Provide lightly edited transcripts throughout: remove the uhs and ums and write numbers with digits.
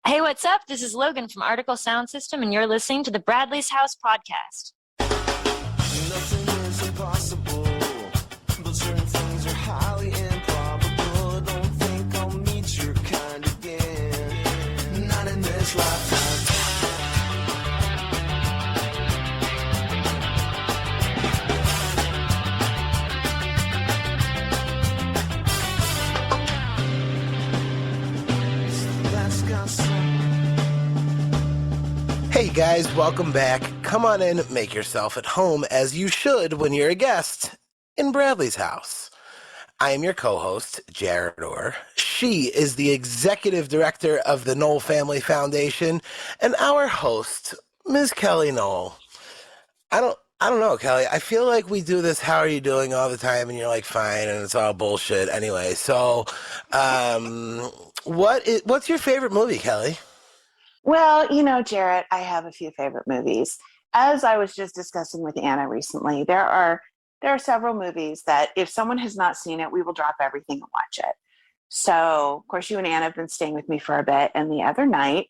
Hey, what's up? This is Logan from Article Sound System, and you're listening to the Bradley's House Podcast. Nothing is impossible, but certain things are highly improbable. Don't think I'll meet your kind again, not in this lifetime. That's got some. Hey guys, welcome back. Come on in, make yourself at home, as you should when you're a guest in Bradley's house. I am your co-host, Jarett Orr. She is the executive director of the Nowell Family Foundation, and our host, Ms. Kellie Nowell. I don't know, Kellie. I feel like we do this "how are you doing" all the time, and you're like, fine, and it's all bullshit anyway. So, what's your favorite movie, Kellie? Well, Jarett, I have a few favorite movies. As I was just discussing with Anna recently, there are several movies that if someone has not seen it, we will drop everything and watch it. So, of course, you and Anna have been staying with me for a bit, and the other night,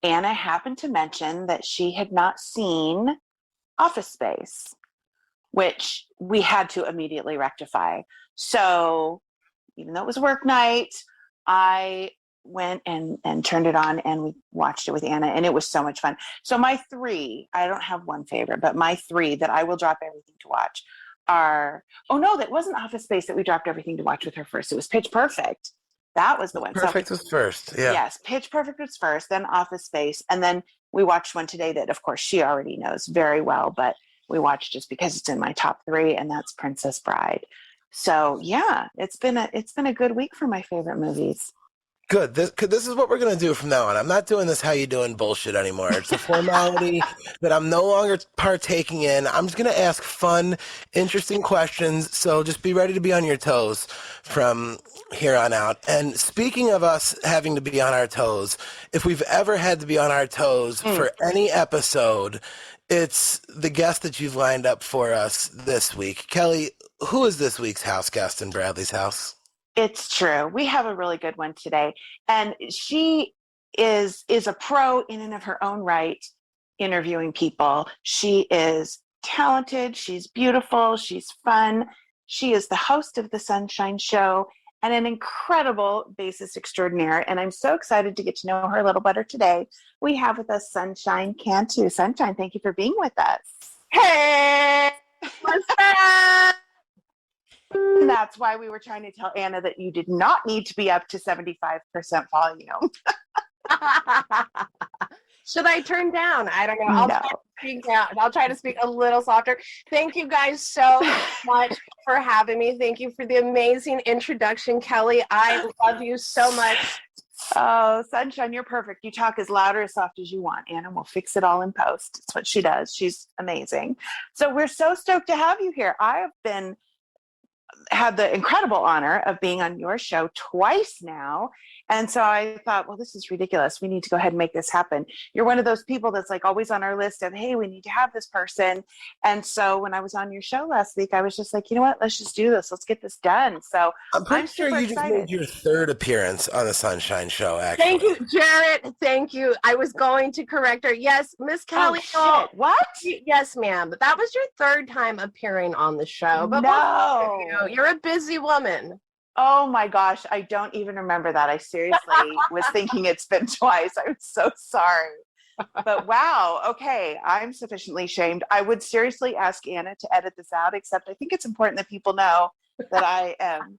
Anna happened to mention that she had not seen Office Space, which we had to immediately rectify. So, even though it was work night, I went and turned it on and we watched it with Anna, and it was so much fun. So my three, I don't have one favorite, but my three that I will drop everything to watch are, that wasn't Office Space that we dropped everything to watch with her first. It was Pitch Perfect. That was the one. Perfect was first, yeah. Yes, Pitch Perfect was first, then Office Space, and then we watched one today that, of course, she already knows very well, but we watched just because it's in my top three, and that's Princess Bride. So yeah, it's been a good week for my favorite movies. Good. This is what we're going to do from now on. I'm not doing this "how you doing" bullshit anymore. It's a formality that I'm no longer partaking in. I'm just going to ask fun, interesting questions. So just be ready to be on your toes from here on out. And speaking of us having to be on our toes, if we've ever had to be on our toes for any episode, it's the guest that you've lined up for us this week. Kellie, who is this week's house guest in Bradley's house? It's true. We have a really good one today. And she is a pro in and of her own right, interviewing people. She is talented. She's beautiful. She's fun. She is the host of the Sunshine Show and an incredible bassist extraordinaire. And I'm so excited to get to know her a little better today. We have with us Sunshine Cantu. Sunshine, thank you for being with us. Hey, what's up? And that's why we were trying to tell Anna that you did not need to be up to 75% volume. Should I turn down? I don't know. I'll try to speak down. I'll try to speak a little softer. Thank you guys so much for having me. Thank you for the amazing introduction, Kellie. I love you so much. Oh, Sunshine, you're perfect. You talk as loud or as soft as you want, Anna. We'll fix it all in post. It's what she does. She's amazing. So we're so stoked to have you here. I have had the incredible honor of being on your show twice now. And so I thought, well, this is ridiculous. We need to go ahead and make this happen. You're one of those people that's like always on our list of, hey, we need to have this person. And so when I was on your show last week, I was just like, you know what? Let's just do this. Let's get this done. So I'm pretty sure you just made your third appearance on the Sunshine Show, actually. Thank you, Jarett. Thank you. I was going to correct her. Yes, Miss Kellie. Oh, shit. What? Yes, ma'am. But that was your third time appearing on the show. But no. You're a busy woman. Oh my gosh, I don't even remember that. I seriously was thinking it's been twice. I'm so sorry. But wow, okay, I'm sufficiently shamed. I would seriously ask Anna to edit this out, except I think it's important that people know that I am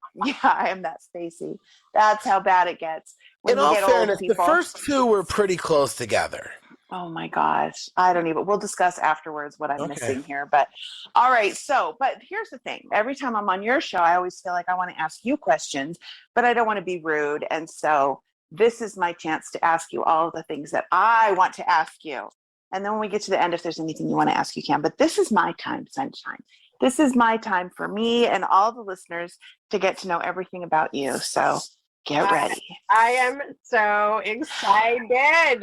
that spacey. That's how bad it gets. In all fairness, the first two were pretty close together. Oh my gosh. We'll discuss afterwards what I'm missing here. But all right. But here's the thing. Every time I'm on your show, I always feel like I want to ask you questions, but I don't want to be rude. And so this is my chance to ask you all of the things that I want to ask you. And then when we get to the end, if there's anything you want to ask, you can. But this is my time, Sunshine. This is my time for me and all the listeners to get to know everything about you. So get ready. I am so excited.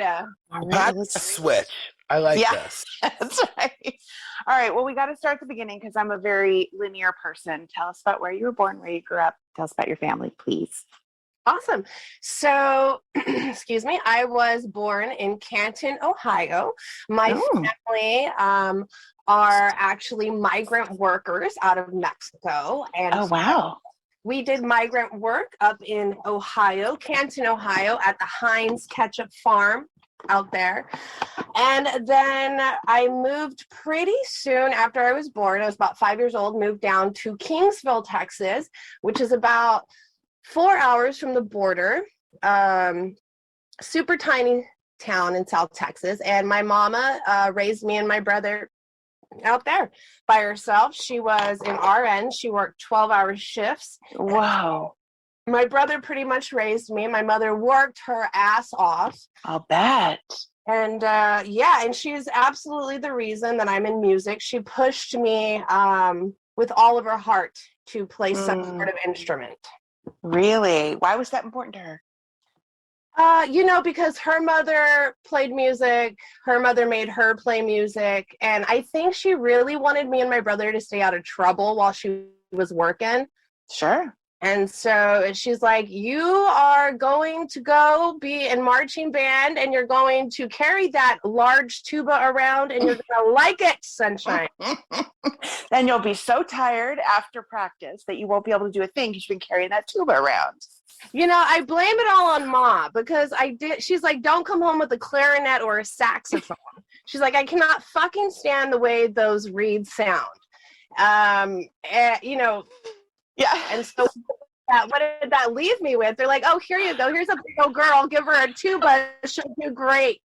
That's a switch. I like this. That's right. All right. Well, we got to start at the beginning because I'm a very linear person. Tell us about where you were born, where you grew up. Tell us about your family, please. Awesome. So, excuse me, I was born in Canton, Ohio. My family are actually migrant workers out of Mexico. And Oh, wow. we did migrant work up in Ohio, Canton, Ohio, at the Heinz Ketchup Farm out there. And then I moved pretty soon after I was born. I was about 5 years old, moved down to Kingsville, Texas, which is about 4 hours from the border. Super tiny town in South Texas. And my mama raised me and my brother out there by herself. She was an RN. She worked 12-hour shifts. Wow. My brother pretty much raised me. My mother worked her ass off. I'll bet. And and she's absolutely the reason that I'm in music. She pushed me with all of her heart to play some sort of instrument. Really? Why was that important to her? Because her mother played music, her mother made her play music, and I think she really wanted me and my brother to stay out of trouble while she was working. Sure. And so she's like, you are going to go be in marching band and you're going to carry that large tuba around and you're going to like it, Sunshine. Then you'll be so tired after practice that you won't be able to do a thing because you've been carrying that tuba around. I blame it all on Ma because she's like, don't come home with a clarinet or a saxophone. She's like, I cannot fucking stand the way those reeds sound. Yeah. And so what did that leave me with? They're like, oh, here you go. Here's a big old girl. Give her a tuba. She'll do great.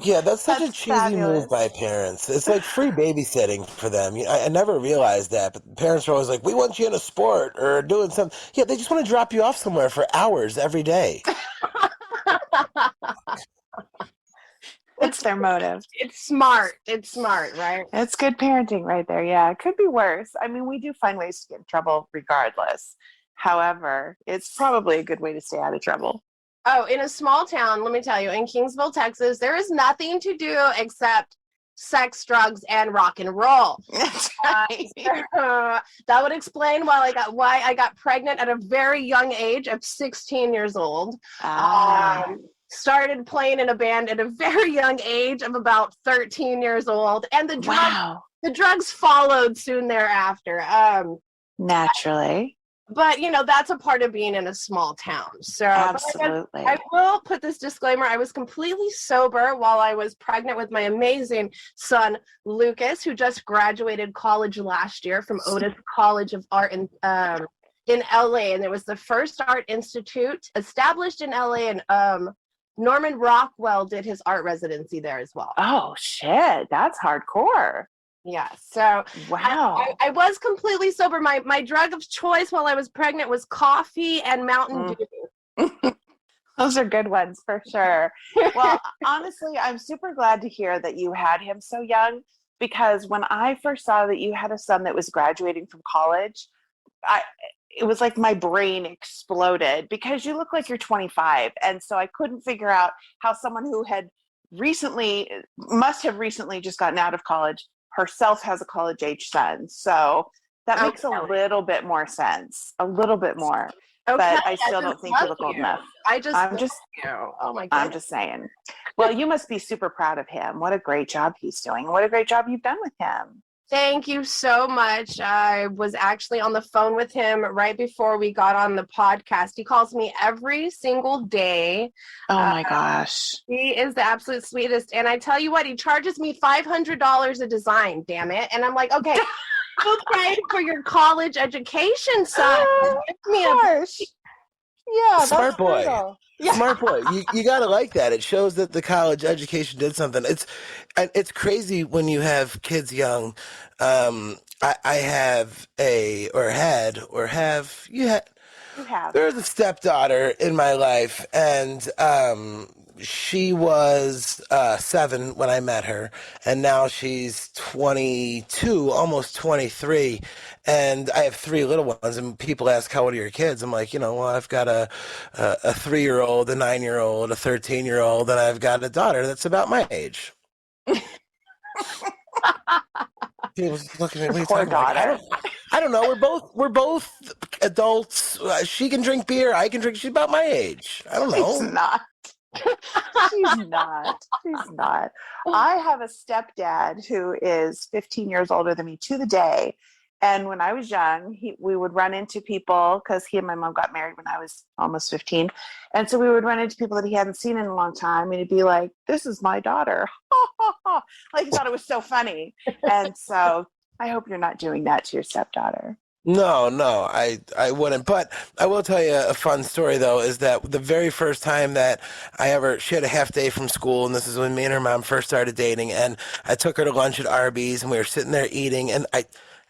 Yeah, that's such a cheesy fabulous. move by parents. It's like free babysitting for them. I never realized that, but parents are always like, we want you in a sport or doing something. Yeah, they just want to drop you off somewhere for hours every day. It's their motive. It's smart. It's smart, right? It's good parenting right there. Yeah, it could be worse. I mean, we do find ways to get in trouble regardless. However, it's probably a good way to stay out of trouble. Oh, in a small town, let me tell you, in Kingsville, Texas, there is nothing to do except sex, drugs, and rock and roll. That's right. That would explain why I got pregnant at a very young age of 16 years old. Started playing in a band at a very young age of about 13 years old, and the drugs followed soon thereafter. Naturally. But, that's a part of being in a small town. So absolutely. I will put this disclaimer. I was completely sober while I was pregnant with my amazing son, Lucas, who just graduated college last year from Otis College of Art in LA. And it was the first art institute established in LA. And Norman Rockwell did his art residency there as well. Oh, shit. That's hardcore. Yeah, so wow. I was completely sober. My drug of choice while I was pregnant was coffee and Mountain Dew. Those are good ones for sure. Well, honestly, I'm super glad to hear that you had him so young, because when I first saw that you had a son that was graduating from college, it was like my brain exploded, because you look like you're 25. And so I couldn't figure out how someone who must have recently just gotten out of college herself has a college-age son. So that makes a little bit more sense. A little bit more. Okay, but I still don't think you look old enough. I'm just oh my God. I'm just saying. Well, you must be super proud of him. What a great job he's doing. What a great job you've done with him. Thank you so much. I was actually on the phone with him right before we got on the podcast. He calls me every single day. Oh my gosh. He is the absolute sweetest. And I tell you what, he charges me $500 a design, damn it. And I'm like, okay, you paid for your college education, son. Give me yeah, smart boy. Brutal. Yeah. Smart boy. You gotta like that. It shows that the college education did something. It's crazy when you have kids young. I have there's a stepdaughter in my life, and she was 7 when I met her, and now she's 22, almost 23, and I have 3 little ones. And people ask, "How old are your kids?" I'm like, well, I've got a 3-year-old, a 9-year-old, a 13-year-old, and I've got a daughter that's about my age. People look at me. What are you talking about? I don't know. We're both adults. She can drink beer. I can drink. She's about my age. I don't She's know. not. She's not. She's not. I have a stepdad who is 15 years older than me to the day. And when I was young, we would run into people because he and my mom got married when I was almost 15. And so we would run into people that he hadn't seen in a long time. And he'd be like, this is my daughter. Like he thought it was so funny. And so I hope you're not doing that to your stepdaughter. No, I wouldn't. But I will tell you a fun story, though, is that the very first time that she had a half day from school, and this is when me and her mom first started dating, and I took her to lunch at Arby's, and we were sitting there eating, and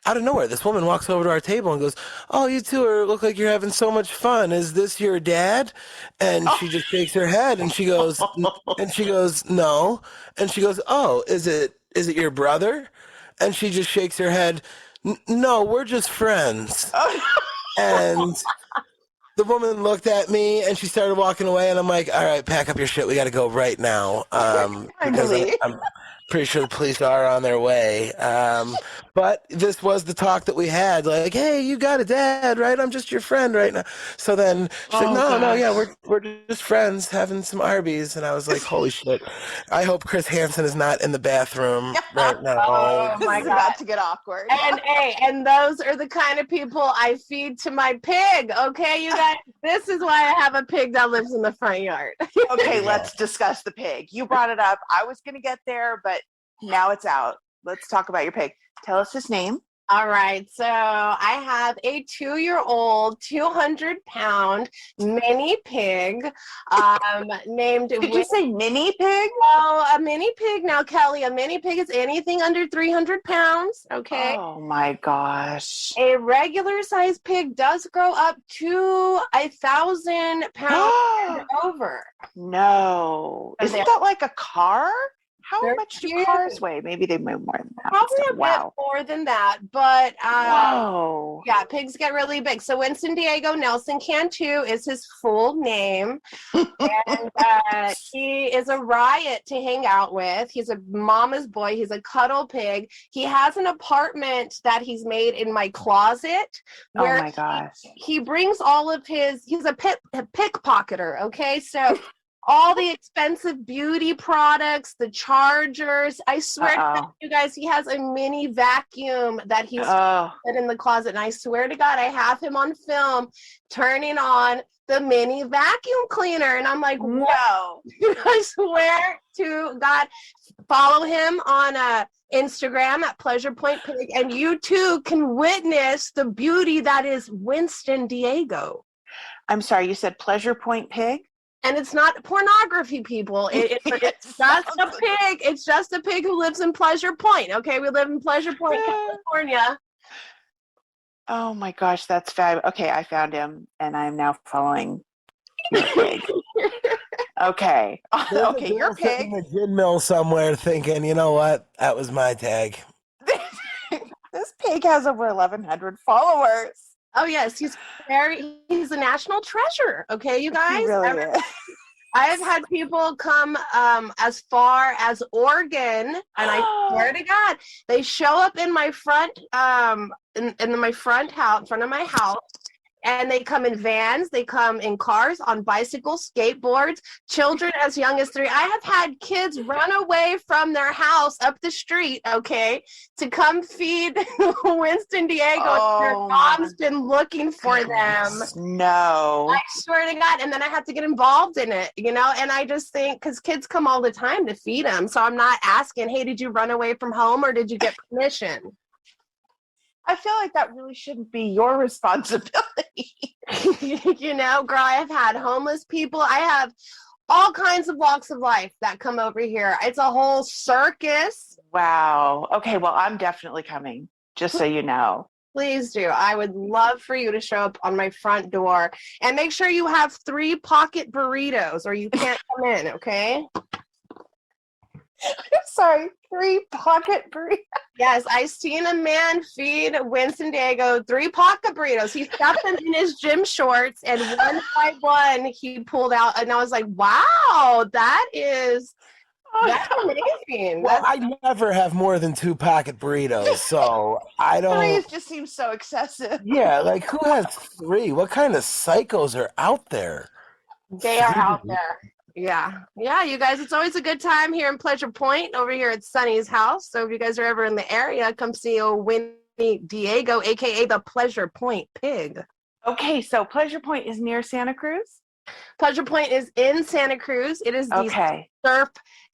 out of nowhere, this woman walks over to our table and goes, "Oh, you two look like you're having so much fun. Is this your dad?" And she just shakes her head, and she goes, "No." And she goes, "Oh, is it your brother?" And she just shakes her head. No, we're just friends. And the woman looked at me and she started walking away, and I'm like, all right, pack up your shit. We got to go right now. Because I'm pretty sure the police are on their way. But this was the talk that we had, like, hey, you got a dad, right? I'm just your friend right now. So then she's like, no, yeah, we're just friends having some Arby's. And I was like, holy shit. I hope Chris Hansen is not in the bathroom right now. Oh This my is God. about to get awkward. And those are the kind of people I feed to my pig. Okay, you guys, this is why I have a pig that lives in the front yard. Okay, let's discuss the pig. You brought it up. I was going to get there, but now it's out. Let's talk about your pig. Tell us his name. All right, so I have a 2-year-old, 200-pound mini pig named. Did you say mini pig? Oh, a mini pig. Now, Kelly, a mini pig is anything under 300 pounds. Okay. Oh my gosh. A regular sized pig does grow up to 1,000 pounds and over. No. Isn't that like a car? How much do cars weigh? Maybe they weigh more than that. Probably a bit more than that, but Whoa. yeah, pigs get really big. So Winston Diego Nelson Cantu is his full name, and he is a riot to hang out with. He's a mama's boy. He's a cuddle pig. He has an apartment that he's made in my closet. Where oh my gosh. He brings all of he's a pickpocketer, okay? So all the expensive beauty products, the chargers. I swear to you guys, he has a mini vacuum that he's put in the closet. And I swear to God, I have him on film turning on the mini vacuum cleaner. And I'm like, whoa. I swear to God, follow him on Instagram at Pleasure Point Pig. And you too can witness the beauty that is Winston Diego. I'm sorry, you said Pleasure Point Pig? And it's not pornography, people. It's just a pig. It's just a pig who lives in Pleasure Point. Okay, we live in Pleasure Point, California. Oh my gosh, that's fabulous. Okay, I found him, and I'm now following your pig. Okay. Okay, your pig. In the gin mill somewhere thinking, you know what? That was my tag. This pig has over 1,100 followers. Oh yes, he's a national treasure. Okay, you guys. He really is. I have had people come as far as Oregon, and I swear to God, they show up in my front in my front of my house. And they come in vans, they come in cars, on bicycles, skateboards, children as young as 3. I have had kids run away from their house up the street, okay, to come feed Winston Diego. Their mom's been looking for them. No. I swear to God. And then I have to get involved in it, you know? And I just think, because kids come all the time to feed them. So I'm not asking, hey, did you run away from home or did you get permission? I feel like that really shouldn't be your responsibility. You know, girl, I have had homeless people. I have all kinds of walks of life that come over here. It's a whole circus. Wow. Okay, well, I'm definitely coming, just so you know. Please do. I would love for you to show up on my front door. And make sure you have 3 pocket burritos or you can't come in, okay? I'm sorry, 3 pocket burritos. Yes, I seen a man feed Winston Diego 3 pocket burritos. He stuffed them in his gym shorts, and one by one he pulled out, and I was like, "Wow, that is That's amazing. Well, I never have more than 2 packet burritos, so I don't. 3 just seems so excessive. Yeah, like who has 3? What kind of psychos are out there? They are out there. Yeah. Yeah, you guys, it's always a good time here in Pleasure Point over here at Sunny's house. So if you guys are ever in the area, come see old Winnie Diego, aka the Pleasure Point Pig. Okay, so Pleasure Point is near Santa Cruz? Pleasure Point is in Santa Cruz. It is the surf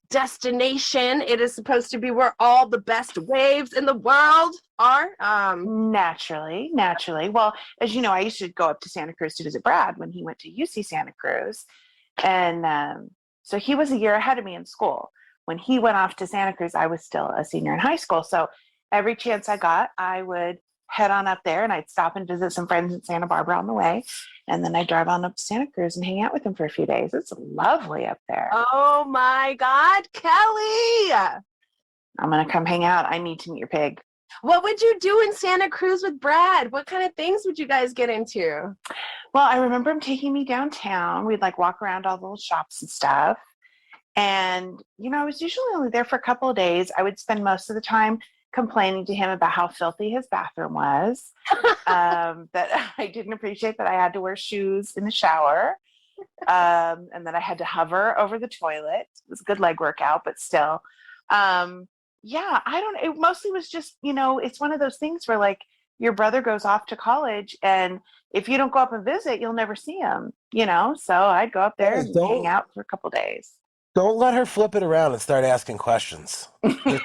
destination. It is supposed to be where all the best waves in the world are. Naturally. Well, as you know, I used to go up to Santa Cruz to visit Brad when he went to UC Santa Cruz. And so he was a year ahead of me in school. When he went off to Santa Cruz, I was still a senior in high school. So every chance I got, I would head on up there and I'd stop and visit some friends in Santa Barbara on the way. And then I'd drive on up to Santa Cruz and hang out with him for a few days. It's lovely up there. Oh my God, Kelly! I'm going to come hang out. I need to meet your pig. What would you do in Santa Cruz with Brad? What kind of things would you guys get into? Well, I remember him taking me downtown. We'd like walk around all the little shops and stuff. And, you know, I was usually only there for a couple of days. I would spend most of the time complaining to him about how filthy his bathroom was, that I didn't appreciate that I had to wear shoes in the shower, and that I had to hover over the toilet. It was a good leg workout, but still. Yeah, it mostly was just, you know, it's one of those things where like your brother goes off to college and if you don't go up and visit, you'll never see him, you know? So I'd go up there and hang out for a couple of days. Don't let her flip it around and start asking questions. Right.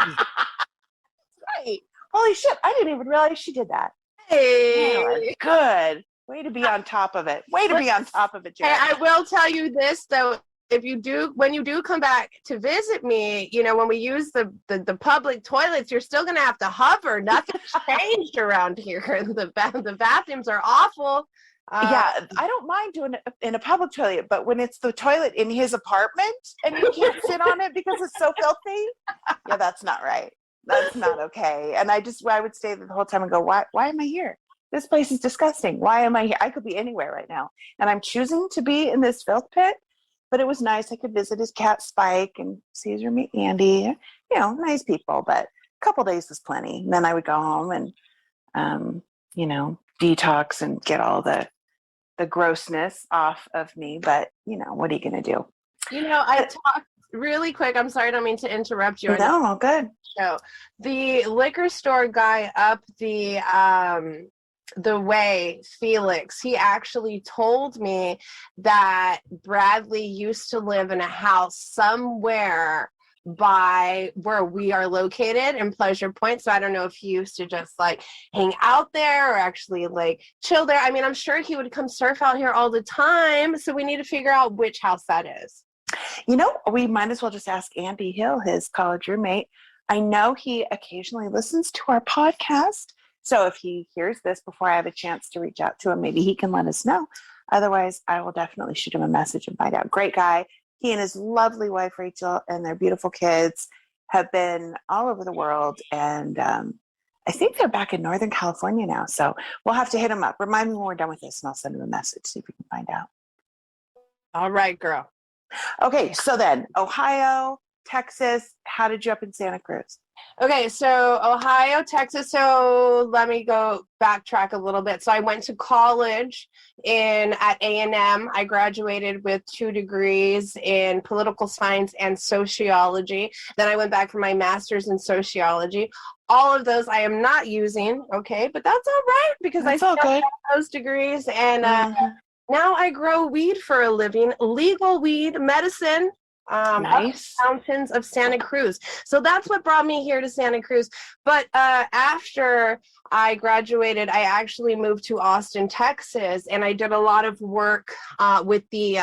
Holy shit, I didn't even realize she did that. Hey. Good. Way to be on top of it. Way to be on top of it, Jarett. Hey, I will tell you this though. When you do come back to visit me, you know, when we use the public toilets, you're still going to have to hover. Nothing's changed around here. The bathrooms are awful. Yeah, I don't mind doing it in a public toilet, but when it's the toilet in his apartment and you can't sit on it because it's so filthy, yeah, that's not right. That's not okay. And I would stay there the whole time and go, why am I here? This place is disgusting. Why am I here? I could be anywhere right now. And I'm choosing to be in this filth pit. But it was nice. I could visit his cat Spike and Caesar meet Andy. You know, nice people. But a couple days was plenty. And then I would go home and, you know, detox and get all the grossness off of me. But, you know, what are you going to do? You know, I talked really quick. I'm sorry. I don't mean to interrupt you. No, good. So the liquor store guy up the way, Felix, he actually told me that Bradley used to live in a house somewhere by where we are located in Pleasure Point. So I don't know if he used to just like hang out there or actually like chill there. I mean, I'm sure he would come surf out here all the time. So we need to figure out which house that is. You know, we might as well just ask Andy Hill, his college roommate. I know he occasionally listens to our podcast. So if he hears this before I have a chance to reach out to him, maybe he can let us know. Otherwise, I will definitely shoot him a message and find out. Great guy. He and his lovely wife, Rachel, and their beautiful kids have been all over the world. And I think they're back in Northern California now. So we'll have to hit him up. Remind me when we're done with this and I'll send him a message, see if we can find out. All right, girl. Okay, so then Ohio, Texas, how did you up in Santa Cruz? Okay, so Ohio, Texas. So let me go backtrack a little bit. So I went to college at A&M. I graduated with 2 degrees in political science and sociology. Then I went back for my master's in sociology. All of those I am not using, okay, but that's all right because I still have those degrees. And now I grow weed for a living, legal weed, medicine. Nice. Mountains of Santa Cruz. So that's what brought me here to Santa Cruz. But after I graduated, I actually moved to Austin, Texas, and I did a lot of work with the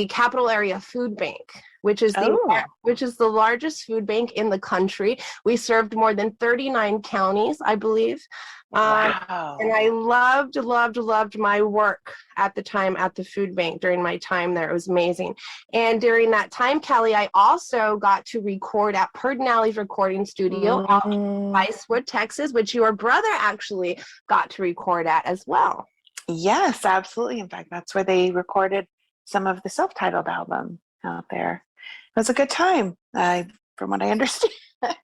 Capital Area Food Bank, which is the largest food bank in the country. We served more than 39 counties, I believe. Wow. And I loved my work at the time at the food bank during my time there. It was amazing. And during that time, Kelly, I also got to record at Perdinelli's recording studio in Icewood, Texas, which your brother actually got to record at as well. Yes, absolutely. In fact, that's where they recorded some of the self-titled album out there. It was a good time, from what I understand. A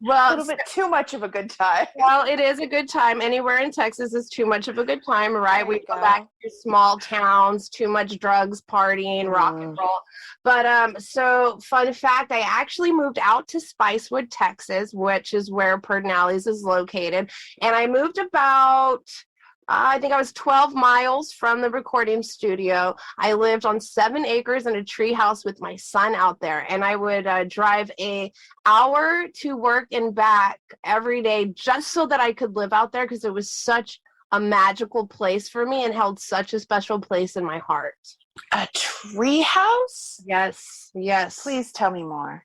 Well, little bit too much of a good time. well, it is a good time. Anywhere in Texas is too much of a good time, right? There We you go go. back to small towns, too much drugs, partying, rock and roll. But so fun fact, I actually moved out to Spicewood, Texas, which is where Pedernales is located. And I moved about I think I was 12 miles from the recording studio. I lived on 7 acres in a tree house with my son out there, and I would drive an hour to work and back every day just so that I could live out there, because it was such a magical place for me and held such a special place in my heart. A tree house? Yes, yes. Please tell me more.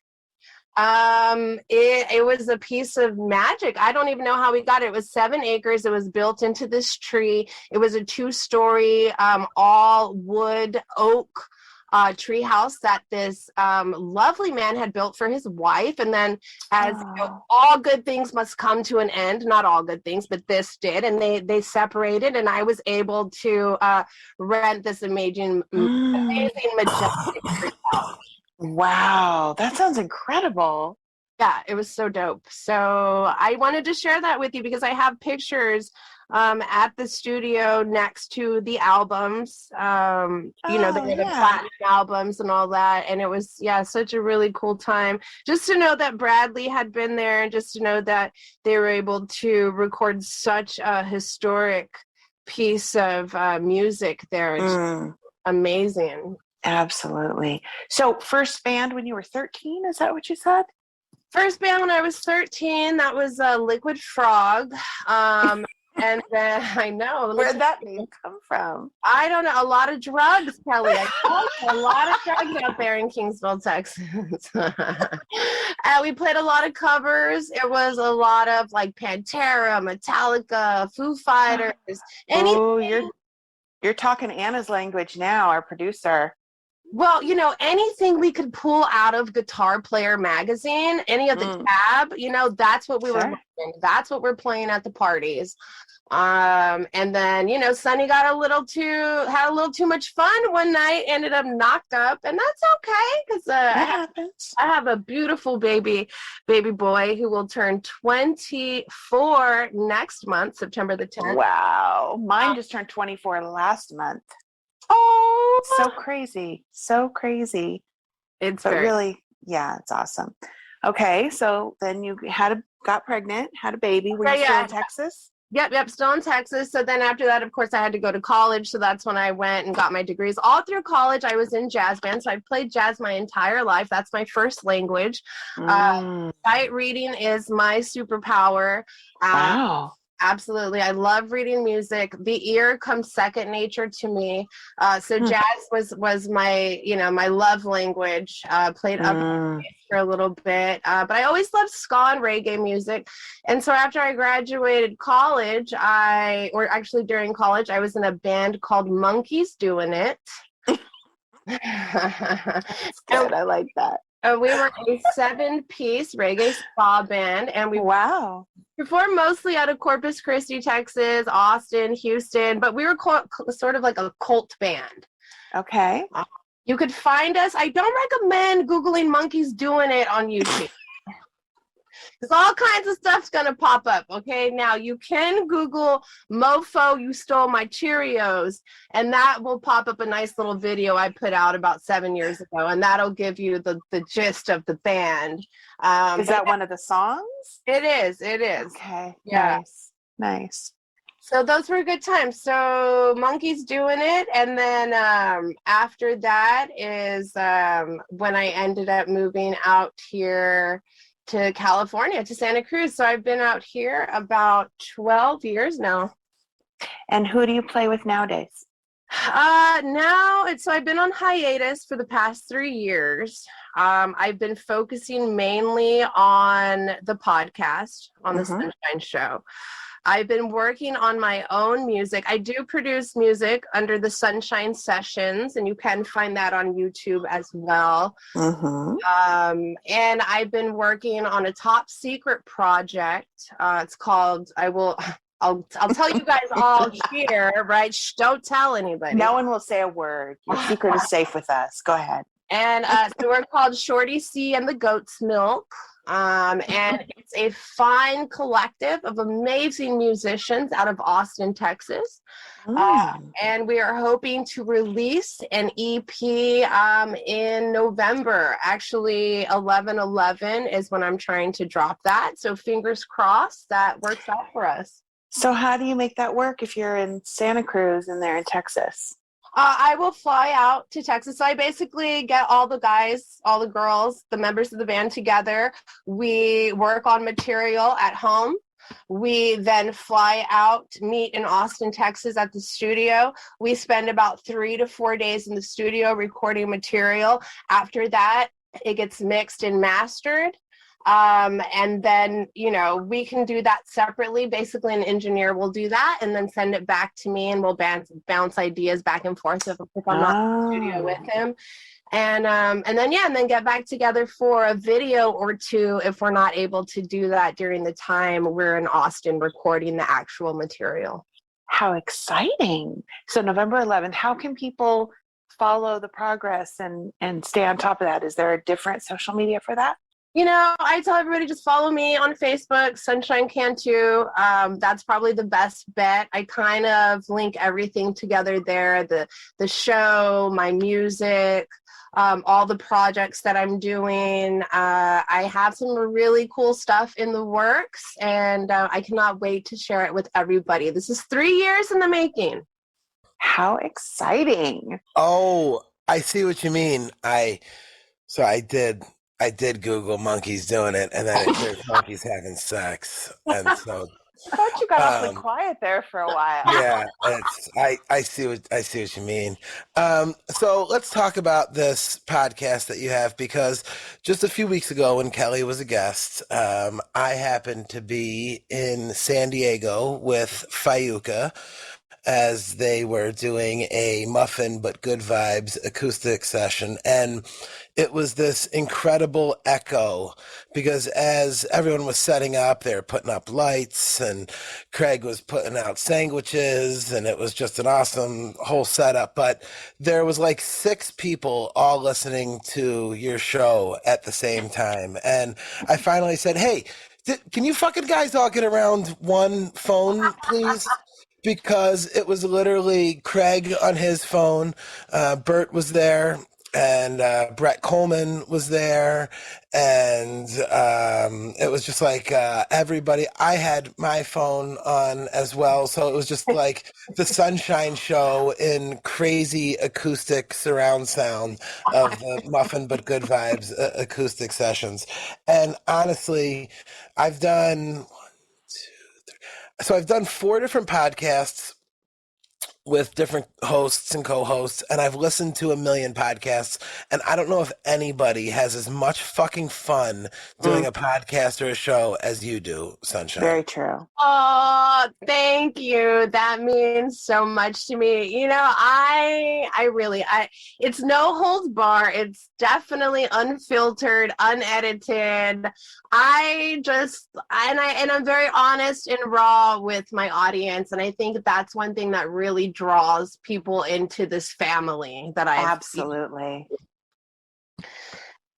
It was a piece of magic. I don't even know how we got it. It was 7 acres. It was built into this tree. It was a 2-story, all wood oak tree house that this lovely man had built for his wife. And then, as you know, all good things must come to an end. Not all good things, but this did. And they separated, and I was able to rent this amazing, majestic tree house. Wow, that sounds incredible. Yeah, it was so dope. So I wanted to share that with you because I have pictures at the studio next to the albums. You know, they were the platinum albums and all that. And it was, such a really cool time. Just to know that Bradley had been there, and just to know that they were able to record such a historic piece of music there. It's amazing. Absolutely. So first band when you were 13, is that what you said? First band when I was 13, that was Liquid Frog. And then I know. Where'd that name come from? I don't know. A lot of drugs, Kelly. I told you, a lot of drugs out there in Kingsville, Texas. And we played a lot of covers. It was a lot of like Pantera, Metallica, Foo Fighters. Oh, you're talking Anna's language now, our producer. Well, you know, anything we could pull out of Guitar Player magazine, any of the tab, you know, that's what we were playing. That's what we're playing at the parties. And then, you know, Sonny had a little too much fun one night, ended up knocked up, and that's okay, because I have a beautiful baby boy who will turn 24 next month, September the 10th. Wow. Mine just turned 24 last month. Oh, so crazy. It's really, it's awesome. Okay, so then you got pregnant, had a baby. Were you still in Texas? Yep, still in Texas. So then after that, of course, I had to go to college. So that's when I went and got my degrees. All through college, I was in jazz band. So I've played jazz my entire life. That's my first language. Sight reading is my superpower. Wow. Absolutely. I love reading music. The ear comes second nature to me. So jazz was my, my love language. Played up for a little bit. But I always loved ska and reggae music. And so after I graduated college, during college, I was in a band called Monkeys Doing It. That's good. I like that. We were a 7-piece reggae ska band, and we performed mostly out of Corpus Christi, Texas, Austin, Houston, but we were sort of like a cult band. Okay. You could find us. I don't recommend Googling Monkeys Doing It on YouTube. Because all kinds of stuff's going to pop up, okay? Now, you can Google Mofo, You Stole My Cheerios, and that will pop up a nice little video I put out about 7 years ago, and that'll give you the gist of the band. Is that one of the songs? It is. Okay. Yeah. Nice. So those were good times. So Monkeys Doing It, and then after that is when I ended up moving out here to California, to Santa Cruz. So I've been out here about 12 years now. And who do you play with nowadays? So I've been on hiatus for the past 3 years. I've been focusing mainly on the podcast, on the Sunshine Show. I've been working on my own music. I do produce music under the Sunshine Sessions, and you can find that on YouTube as well. And I've been working on a top secret project. It's called, I'll tell you guys all here, right? Shh, don't tell anybody. No one will say a word. Your secret is safe with us. Go ahead. And so we're called Shorty C and the Goat's Milk. And it's a fine collective of amazing musicians out of Austin, Texas. And we are hoping to release an EP in November. Actually, 11/11 is when I'm trying to drop that. So fingers crossed that works out for us. So how do you make that work if you're in Santa Cruz and they're in Texas? I will fly out to Texas. So I basically get all the guys, all the girls, the members of the band together. We work on material at home. We then fly out, meet in Austin, Texas at the studio. We spend about 3 to 4 days in the studio recording material. After that, it gets mixed and mastered. And then, we can do that separately. Basically, an engineer will do that and then send it back to me, and we'll bounce ideas back and forth if I'm not in the studio with him. And then get back together for a video or two if we're not able to do that during the time we're in Austin recording the actual material. How exciting. So November 11th, how can people follow the progress and stay on top of that? Is there a different social media for that? I tell everybody just follow me on Facebook, Sunshine Cantu. That's probably the best bet. I kind of link everything together there, the show, my music, all the projects that I'm doing. I have some really cool stuff in the works, and I cannot wait to share it with everybody. This is 3 years in the making. How exciting. Oh, I see what you mean. I did Google monkeys doing it, and then there's monkeys having sex, and so I thought you got awfully quiet there for a while. yeah, I see what you mean. So let's talk about this podcast that you have, because just a few weeks ago when Kelly was a guest, I happened to be in San Diego with Fayuca as they were doing a Muffin But Good Vibes acoustic session. And it was this incredible echo, because as everyone was setting up, they were putting up lights and Craig was putting out sandwiches, and it was just an awesome whole setup. But there was like 6 people all listening to your show at the same time. And I finally said, hey, can you fucking guys all get around one phone, please? Because it was literally Craig on his phone, Bert was there, and Brett Coleman was there, and it was just like everybody. I had my phone on as well, so it was just like the Sunshine Show in crazy acoustic surround sound of the Muffin But Good Vibes acoustic sessions. And honestly, I've done 4 different podcasts with different hosts and co-hosts, and I've listened to 1 million podcasts, and I don't know if anybody has as much fucking fun doing a podcast or a show as you do, Sunshine. Very true. Oh, thank you. That means so much to me. It's no holds bar. It's definitely unfiltered, unedited. I'm very honest and raw with my audience, and I think that's one thing that really draws people into this family that I absolutely.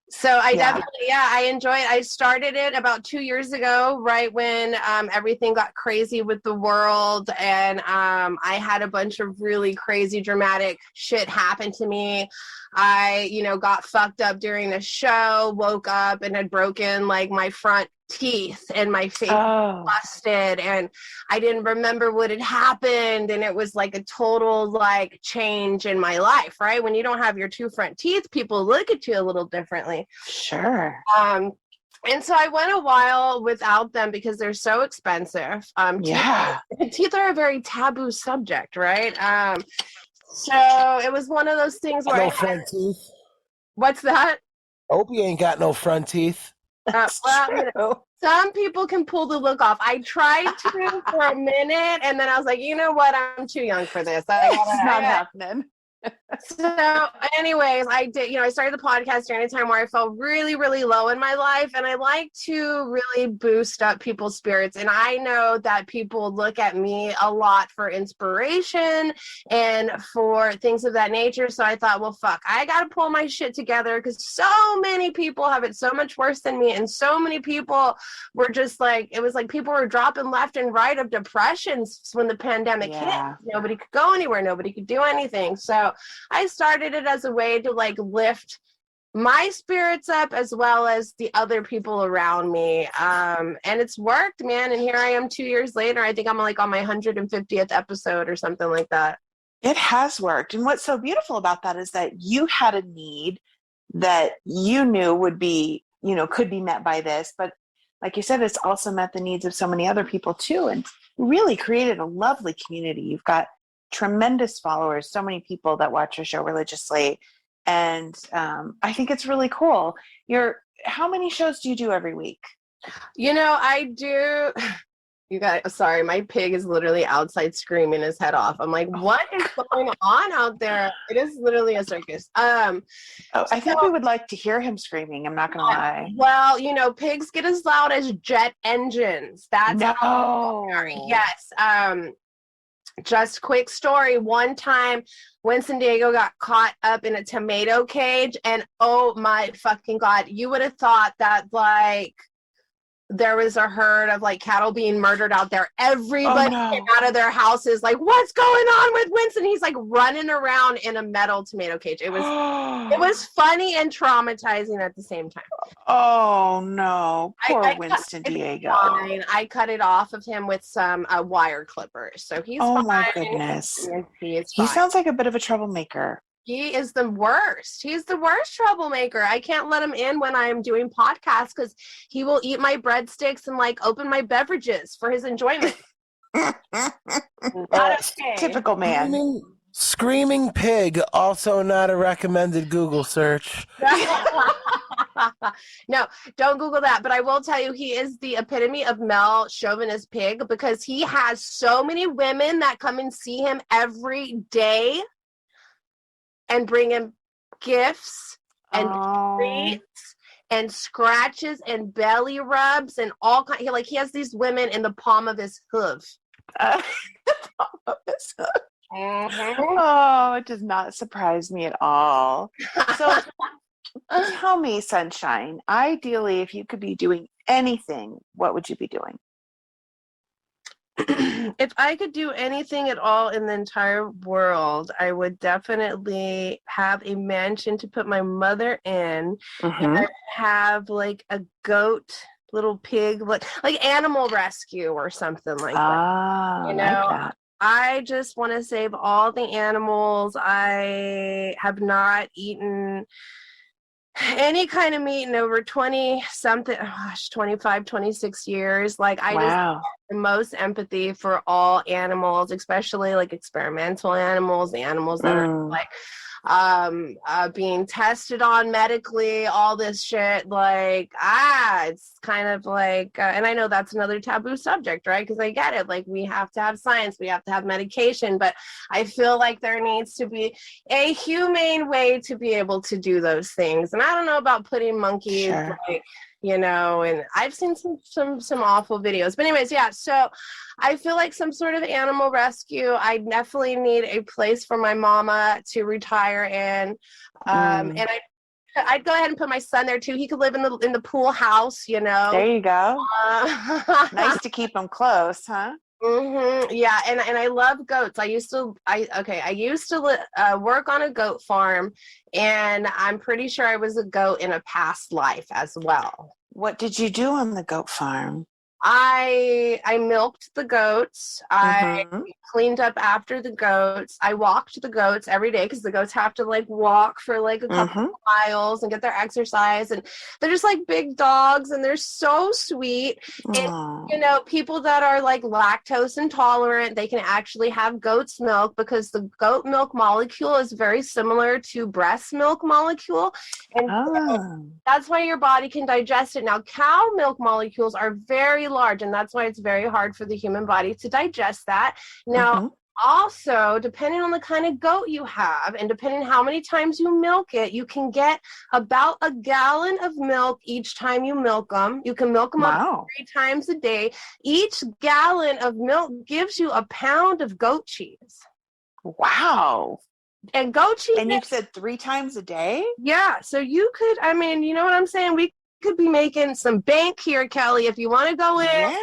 So I definitely, I enjoy it. I started it about 2 years ago, right when everything got crazy with the world, and I had a bunch of really crazy, dramatic shit happen to me. I, got fucked up during the show, woke up and had broken like my front teeth and my face busted, and I didn't remember what had happened, and it was like a total like change in my life, right? When you don't have your 2 front teeth, people look at you a little differently. Sure. And so I went a while without them because they're so expensive. Teeth are a very taboo subject, right? So it was one of those things where no front teeth. What's that? Hope you ain't got no front teeth. Some people can pull the look off. I tried to for a minute, and then I was like, you know what? I'm too young for this. It's not happening. So anyways, I did, I started the podcast during a time where I felt really, really low in my life. And I like to really boost up people's spirits. And I know that people look at me a lot for inspiration and for things of that nature. So I thought, well, fuck, I got to pull my shit together because so many people have it so much worse than me. And so many people were just like, it was like people were dropping left and right of depressions when the pandemic hit. Nobody could go anywhere. Nobody could do anything. So I started it as a way to like lift my spirits up as well as the other people around me. And it's worked, man. And here I am 2 years later. I think I'm like on my 150th episode or something like that. It has worked. And what's so beautiful about that is that you had a need that you knew would be, could be met by this. But like you said, it's also met the needs of so many other people too. And really created a lovely community. You've got tremendous followers, so many people that watch your show religiously. And I think it's really cool. How many shows do you do every week? I do. Sorry, my pig is literally outside screaming his head off. I'm like, what is going on out there? It is literally a circus. I think we would like to hear him screaming. I'm not going to lie. Well, pigs get as loud as jet engines. That's yes. Just quick story. One time, Winston Diego got caught up in a tomato cage, and oh my fucking God, you would have thought that like there was a herd of like cattle being murdered out there. Everybody came out of their houses like, what's going on with Winston? He's like running around in a metal tomato cage. It was funny and traumatizing at the same time. Oh no, poor Winston Diego. I cut it off of him with some wire clippers, so he's fine. My goodness, he sounds like a bit of a troublemaker. He is the worst. He's the worst troublemaker. I can't let him in when I'm doing podcasts because he will eat my breadsticks and like open my beverages for his enjoyment. Typical man. Screaming pig, also not a recommended Google search. No, don't Google that. But I will tell you, he is the epitome of male chauvinist pig because he has so many women that come and see him every day and bring him gifts and treats and scratches and belly rubs and all kind. He has these women in the palm of his hoof. Oh, it does not surprise me at all. So tell me, Sunshine, ideally, if you could be doing anything, what would you be doing? If I could do anything at all in the entire world, I would definitely have a mansion to put my mother in, and I'd have like a goat, little pig, like animal rescue or something like that. Like that. I just want to save all the animals. I have not eaten any kind of meat in over 25, 26 years. Like I just have the most empathy for all animals, especially like experimental animals, the animals that are like being tested on medically, all this shit. Like, it's kind of like, and I know that's another taboo subject, right? Because I get it. Like, we have to have science, we have to have medication, but I feel like there needs to be a humane way to be able to do those things. And I don't know about putting monkeys, like, and I've seen some awful videos, but anyways, so I feel like some sort of animal rescue. I definitely need a place for my mama to retire in, and I'd go ahead and put my son there too. He could live in the pool house, There you go. Nice to keep him close, huh? Yeah, and I love goats. I used to work on a goat farm, and I'm pretty sure I was a goat in a past life as well. What did you do on the goat farm? I milked the goats. I cleaned up after the goats. I walked the goats every day because the goats have to like walk for like a couple of miles and get their exercise. And they're just like big dogs and they're so sweet. And, people that are like lactose intolerant, they can actually have goat's milk because the goat milk molecule is very similar to breast milk molecule. And so that's why your body can digest it. Now, cow milk molecules are very large, and that's why it's very hard for the human body to digest that. Now, also, depending on the kind of goat you have and depending how many times you milk it, you can get about a gallon of milk each time you milk them. You can milk them up 3 times a day. Each gallon of milk gives you a pound of goat cheese. Wow. And goat cheese. And you said 3 times a day? Yeah. So you could, I mean, you know what I'm saying? We could be making some bank here, Kelly, if you want to go in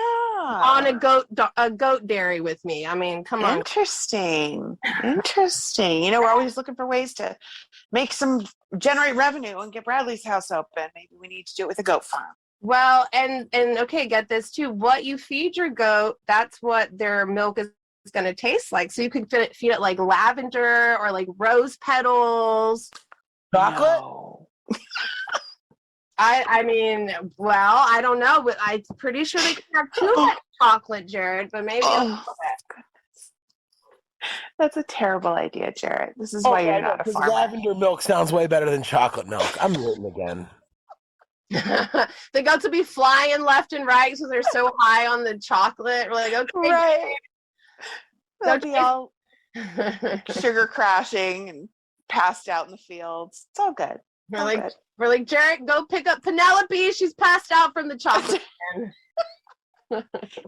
on a goat dairy with me. I mean, come on. Interesting. You know, we're always looking for ways to generate revenue and get Bradley's house open. Maybe we need to do it with a goat farm. Well, and okay, get this too. What you feed your goat, that's what their milk is going to taste like. So you could feed it like lavender or like rose petals. Chocolate? No. I mean, well, I don't know, but I'm pretty sure they can have too much chocolate, Jarett, but maybe a little bit. That's a terrible idea, Jarett. This is why you're not a farmer. Lavender milk sounds way better than chocolate milk. I'm rooting again. They got to be flying left and right, so they're so high on the chocolate. We're like, okay, right. They'll be all sugar crashing and passed out in the fields. It's all good. We're like, Jarett, go pick up Penelope. She's passed out from the chocolate.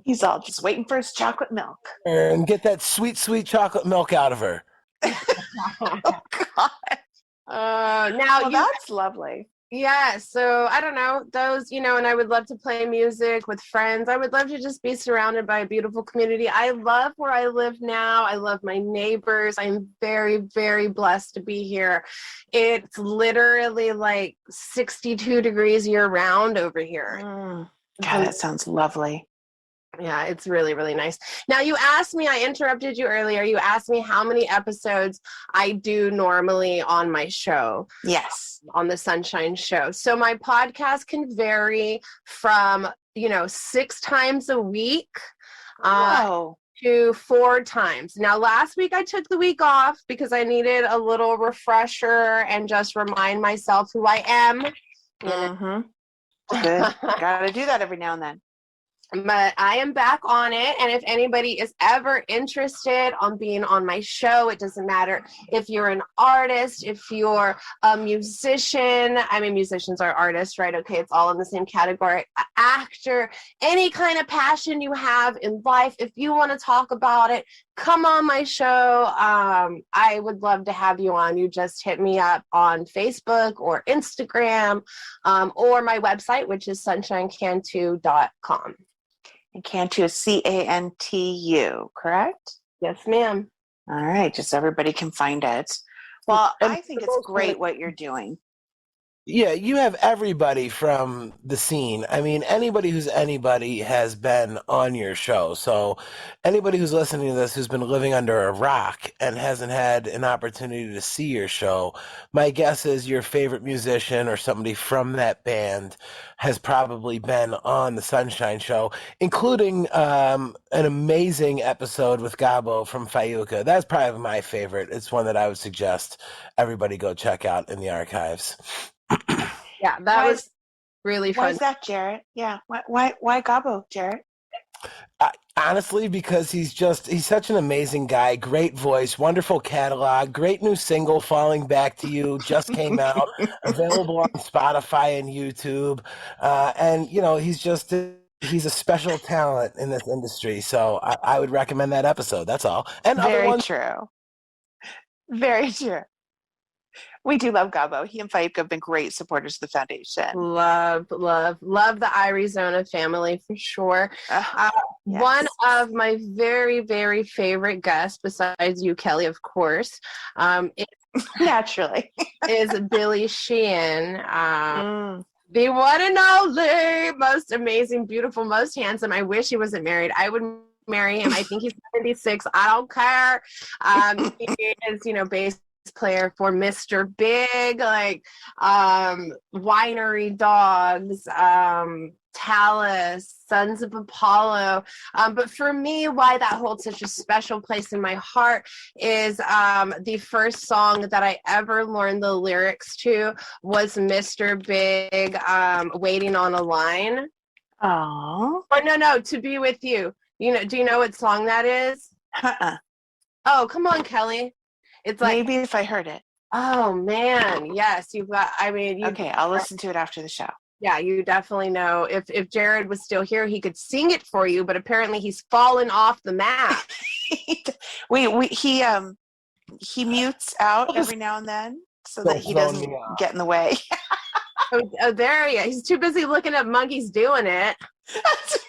He's all just waiting for his chocolate milk. And get that sweet, sweet chocolate milk out of her. Oh, God. That's lovely. Yeah, so I don't know, those, you know, and I would love to play music with friends. I would love to just be surrounded by a beautiful community. I love where I live now. I love my neighbors. I'm very, very blessed to be here. It's literally like 62 degrees year round over here. God, that sounds lovely. Yeah, it's really, really nice. Now, you asked me, I interrupted you earlier. You asked me how many episodes I do normally on my show. Yes. On the Sunshine Show. So my podcast can vary from, 6 times a week to 4 times. Now, last week I took the week off because I needed a little refresher and just remind myself who I am. Mm-hmm. Good. Gotta do that every now and then. But I am back on it, and if anybody is ever interested on being on my show, it doesn't matter if you're an artist, if you're a musician. I mean, musicians are artists, right? Okay, it's all in the same category. Actor, any kind of passion you have in life, if you want to talk about it, come on my show. I would love to have you on. You just hit me up on Facebook or Instagram, or my website, which is sunshinecantu.com. And Cantu is Cantu, correct? Yes, ma'am. All right, just so everybody can find it. Well, I think it's great what you're doing. Yeah, you have everybody from the scene. I mean, anybody who's anybody has been on your show. So anybody who's listening to this who's been living under a rock and hasn't had an opportunity to see your show, my guess is your favorite musician or somebody from that band has probably been on the Sunshine Show, including an amazing episode with Gabo from Fayuca. That's probably my favorite. It's one that I would suggest everybody go check out in the archives. Yeah, that was really fun. Why is that, Jarett? Yeah, why Gabo, Jarett? Honestly, because he's such an amazing guy, great voice, wonderful catalog, great new single, Falling Back to You, just came out, available on Spotify and YouTube. And, he's a special talent in this industry. So I would recommend that episode. That's all. And Very true. Very true. We do love Gabo. He and Fayuca have been great supporters of the foundation. Love the Arizona family for sure. Yes. One of my very, very favorite guests, besides you, Kelly, of course, naturally, is Billy Sheehan. The one and only, most amazing, beautiful, most handsome. I wish he wasn't married. I would marry him. I think he's 76. I don't care. He is, bass player for Mr. Big, Winery Dogs, Talus, Sons of Apollo. But for me, why that holds such a special place in my heart is the first song that I ever learned the lyrics to was Mr. Big, Waiting on a Line. Oh. Or no, To Be With You. Do you know what song that is? Oh, come on, Kelly. It's like, Maybe if I heard it. oh man, yes, you've got. I mean, Okay, I'll listen to it after the show. Yeah, you definitely know. If Jared was still here, he could sing it for you, but apparently he's fallen off the map. He mutes out every now and then so that he doesn't get in the way. Oh, there he is. He's too busy looking at monkeys doing it. That's right.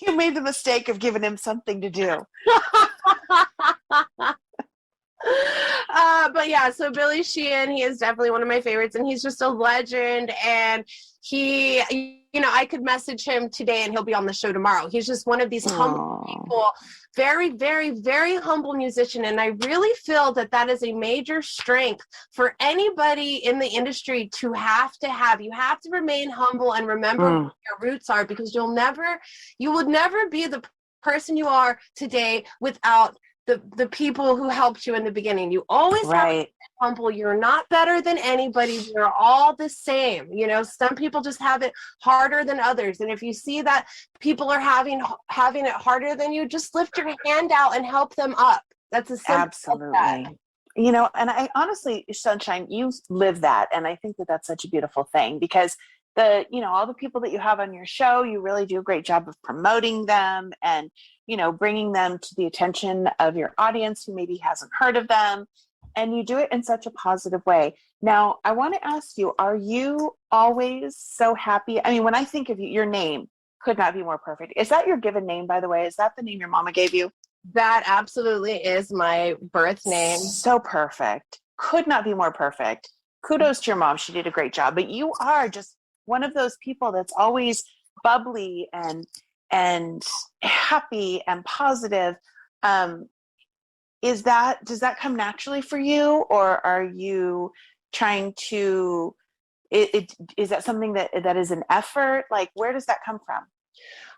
You made the mistake of giving him something to do. But yeah, so Billy Sheehan, he is definitely one of my favorites, and he's just a legend. And he, you know, I could message him today and he'll be on the show tomorrow. He's just one of these humble people, very, very, very humble musician. And I really feel that that is a major strength for anybody in the industry to have. You have to remain humble and remember what your roots are, because you would never be the person you are today without the people who helped you in the beginning. You always have to be humble. You're not better than anybody. We're all the same. You know, some people just have it harder than others. And if you see that people are having it harder than you, just lift your hand out and help them up. That's a simple Absolutely. as that. You know, and I honestly, Sunshine, you live that. And I think that that's such a beautiful thing, because all the people that you have on your show, you really do a great job of promoting them and, bringing them to the attention of your audience who maybe hasn't heard of them. And you do it in such a positive way. Now, I want to ask you, are you always so happy? I mean, when I think of you, your name could not be more perfect. Is that your given name, by the way? Is that the name your mama gave you? That absolutely is my birth name. So perfect. Could not be more perfect. Kudos to your mom. She did a great job. But you are just one of those people that's always bubbly and happy and positive. Does that come naturally for you, or are you trying to? Is that something that is an effort? Like, where does that come from?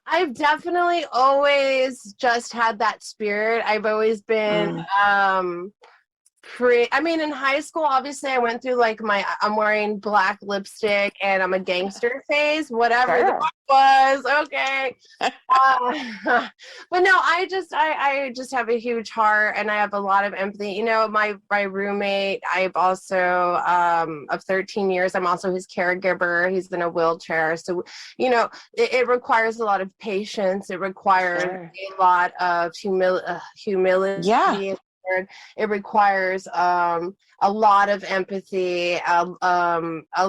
I've definitely always just had that spirit. I've always been in high school, obviously I went through like I'm wearing black lipstick and I'm a gangster phase, whatever that was. Okay. But no, I just have a huge heart and I have a lot of empathy. You know, my roommate, I've also, of 13 years, I'm also his caregiver. He's in a wheelchair. So, it requires a lot of patience. It requires a lot of humility. Yeah. It requires a lot of empathy, a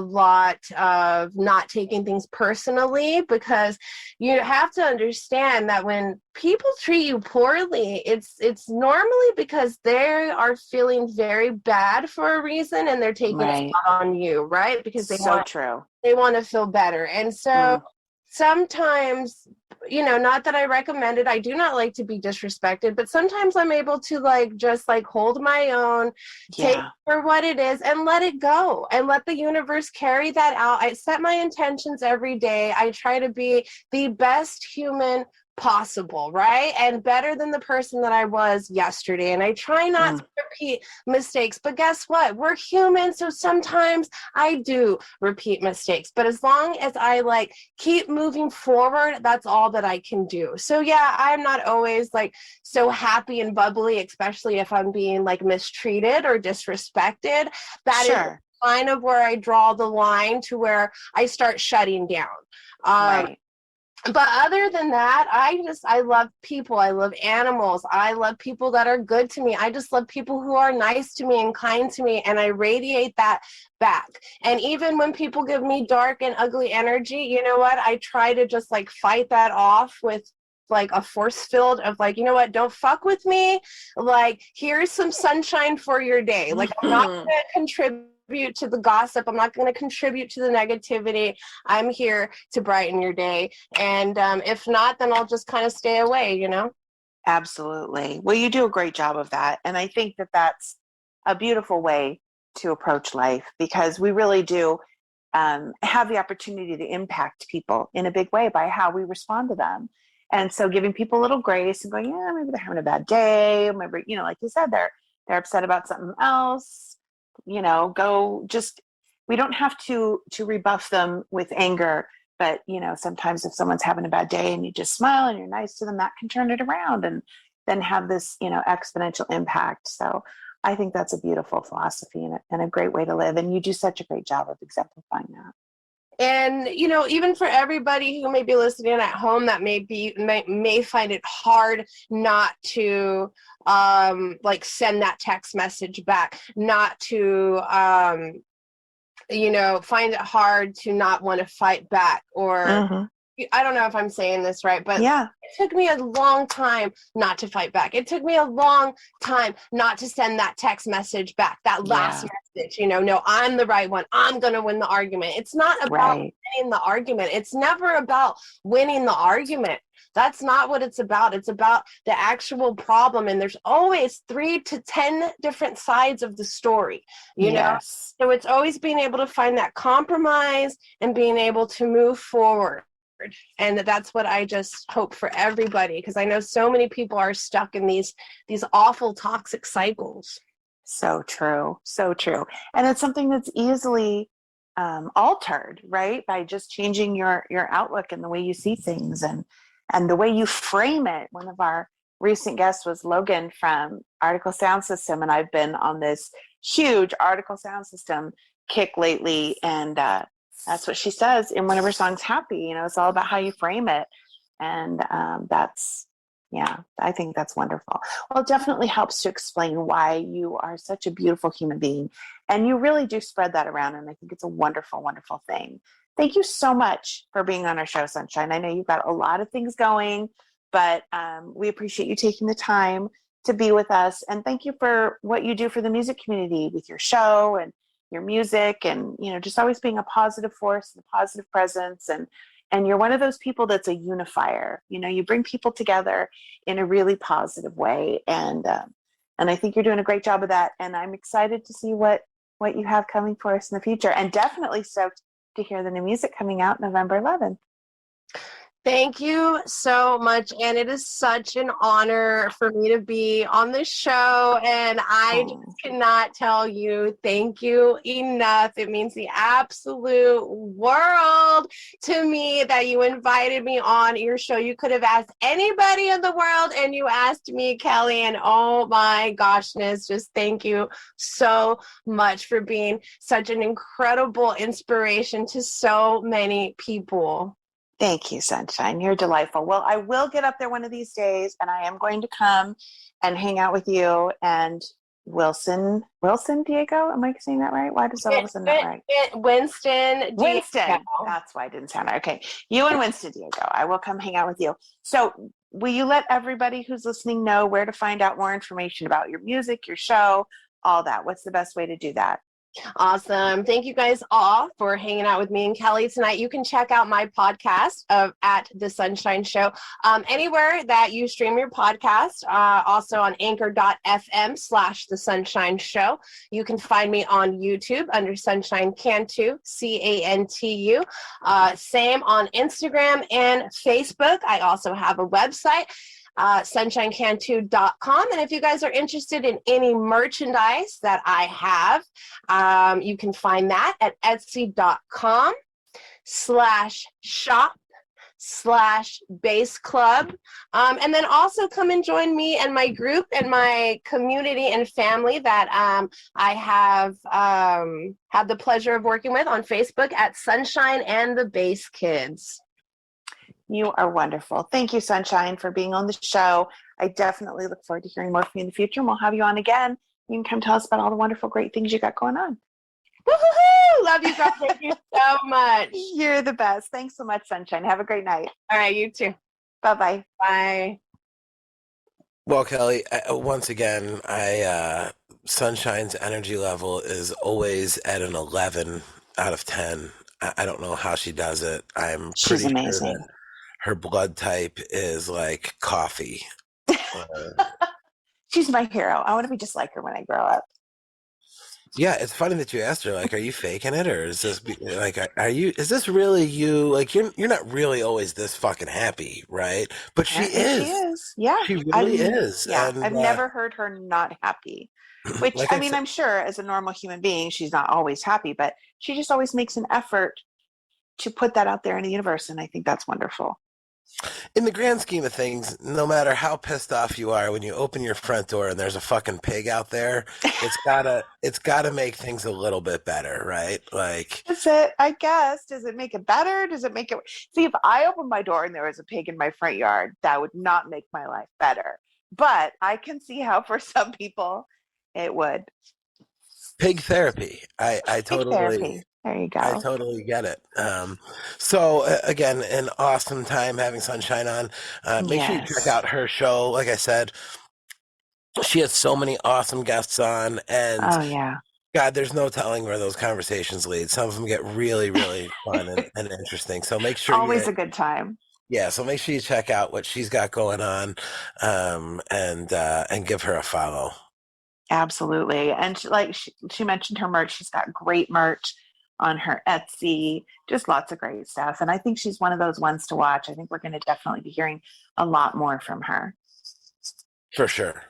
lot of not taking things personally, because you have to understand that when people treat you poorly, it's normally because they are feeling very bad for a reason and they're taking it on you, right? Because they want to feel better. And so sometimes, not that I recommend it, I do not like to be disrespected, but sometimes I'm able to just hold my own, take it for what it is and let it go and let the universe carry that out. I set my intentions every day. I try to be the best human possible, right? And better than the person that I was yesterday. And I try not to repeat mistakes, but guess what? We're human. So sometimes I do repeat mistakes, but as long as I keep moving forward, that's all that I can do. So yeah, I'm not always so happy and bubbly, especially if I'm being mistreated or disrespected. That is kind of where I draw the line to where I start shutting down. But other than that, I love people. I love animals. I love people that are good to me. I just love people who are nice to me and kind to me, and I radiate that back. And even when people give me dark and ugly energy, you know what? I try to just fight that off with a force field of you know what? Don't fuck with me. Here's some sunshine for your day. I'm not going to contribute to the gossip. I'm not going to contribute to the negativity. I'm here to brighten your day. And if not, then I'll just kind of stay away, Absolutely. Well, you do a great job of that. And I think that that's a beautiful way to approach life, because we really do have the opportunity to impact people in a big way by how we respond to them. And so giving people a little grace and going, yeah, maybe they're having a bad day. Maybe, like you said, they're upset about something else. We don't have to rebuff them with anger, but sometimes if someone's having a bad day and you just smile and you're nice to them, that can turn it around, and then have this, exponential impact. So I think that's a beautiful philosophy and a great way to live. And you do such a great job of exemplifying that. And, even for everybody who may be listening at home that may find it hard not to send that text message back, not to, find it hard to not want to fight back, or I don't know if I'm saying this right, but yeah, it took me a long time not to fight back. It took me a long time not to send that text message back, that last message, no, I'm the right one. I'm going to win the argument. It's not about winning the argument. It's never about winning the argument. That's not what it's about. It's about the actual problem. And there's always 3 to 10 different sides of the story, you know? So it's always being able to find that compromise and being able to move forward. And that's what I just hope for everybody, because I know so many people are stuck in these awful toxic cycles. So true. So true. And it's something that's easily altered, right? By just changing your outlook and the way you see things and the way you frame it. One of our recent guests was Logan from Article Sound System, and I've been on this huge Article Sound System kick lately, and that's what she says in one of her songs, Happy. It's all about how you frame it. And I think that's wonderful. Well, it definitely helps to explain why you are such a beautiful human being. And you really do spread that around. And I think it's a wonderful, wonderful thing. Thank you so much for being on our show, Sunshine. I know you've got a lot of things going, but we appreciate you taking the time to be with us. And thank you for what you do for the music community with your show and your music, and just always being a positive force and a positive presence, and you're one of those people that's a unifier. You bring people together in a really positive way, and I think you're doing a great job of that, and I'm excited to see what you have coming for us in the future, and definitely stoked to hear the new music coming out November 11th. Thank you so much, and it is such an honor for me to be on the show, and I just cannot tell you thank you enough. It means the absolute world to me that you invited me on your show. You could have asked anybody in the world, and you asked me, Kelly, and oh my goshness, just thank you so much for being such an incredible inspiration to so many people. Thank you, Sunshine. You're delightful. Well, I will get up there one of these days, and I am going to come and hang out with you and Wilson Diego. Am I saying that right? Why does all of a sudden that right? Winston. That's why I didn't sound right. Okay. You and Winston Diego. I will come hang out with you. So will you let everybody who's listening know where to find out more information about your music, your show, all that? What's the best way to do that? Awesome. Thank you guys all for hanging out with me and Kelly tonight. You can check out my podcast at The Sunshine Show anywhere that you stream your podcast, also on anchor.fm/The Sunshine Show. You can find me on YouTube under Sunshine Cantu, Cantu. Same on Instagram and Facebook. I also have a website, sunshinecantu.com. And if you guys are interested in any merchandise that I have, you can find that at etsy.com/shop/bass club. And then also come and join me and my group and my community and family that I have had the pleasure of working with on Facebook at Sunshine and the Bass Kids. You are wonderful. Thank you, Sunshine, for being on the show. I definitely look forward to hearing more from you in the future, and we'll have you on again. You can come tell us about all the wonderful, great things you got going on. Woo-hoo-hoo! Love you, girl. Thank you so much. You're the best. Thanks so much, Sunshine. Have a great night. All right, you too. Bye-bye. Bye. Well, Kelly, once again, Sunshine's energy level is always at an 11 out of 10. I don't know how she does it. She's amazing. Sure that her blood type is like coffee. She's my hero. I want to be just like her when I grow up. Yeah, it's funny that you asked her, like, are you faking it, or is this like, is this really you? Like, you're not really always this fucking happy, right? But she is. She is. Yeah. She really is. Yeah. And, I've never heard her not happy. Which, like I'm sure as a normal human being, she's not always happy, but she just always makes an effort to put that out there in the universe. And I think that's wonderful. In the grand scheme of things, no matter how pissed off you are when you open your front door and there's a fucking pig out there, it's gotta make things a little bit better, right? Like, Is it, I guess, does it make it better? Does it make it, see, if I opened my door and there was a pig in my front yard, that would not make my life better. But I can see how for some people it would. pig therapy. I Pig totally therapy. There you I go. totally get it. So again, an awesome time having Sunshine on. Make sure you check Yes. out her show. Like I said, she has so many awesome guests on, and Oh, yeah. God, there's no telling where those conversations lead. Some of them get really, really fun and interesting. So make sure Always you, a good time. yeah. So make sure you check out what she's got going on, and give her a follow. Absolutely. And she mentioned her merch. She's got great merch on her Etsy, just lots of great stuff. And I think she's one of those ones to watch. I think we're going to definitely be hearing a lot more from her. For sure.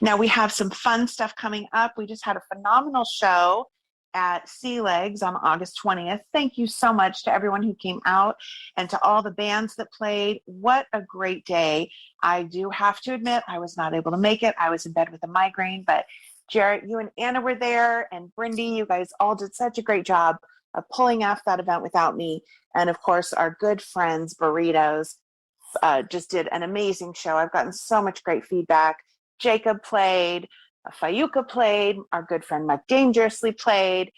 Now we have some fun stuff coming up. We just had a phenomenal show at Sea Legs on August 20th. Thank you so much to everyone who came out and to all the bands that played. What a great day. I do have to admit, I was not able to make it. I was in bed with a migraine, but Jarett, you and Anna were there, and Brindy, you guys all did such a great job of pulling off that event without me. And of course, our good friends, Burritos, just did an amazing show. I've gotten so much great feedback. Jakob played, Fayuca played, our good friend Mike Dangerously played.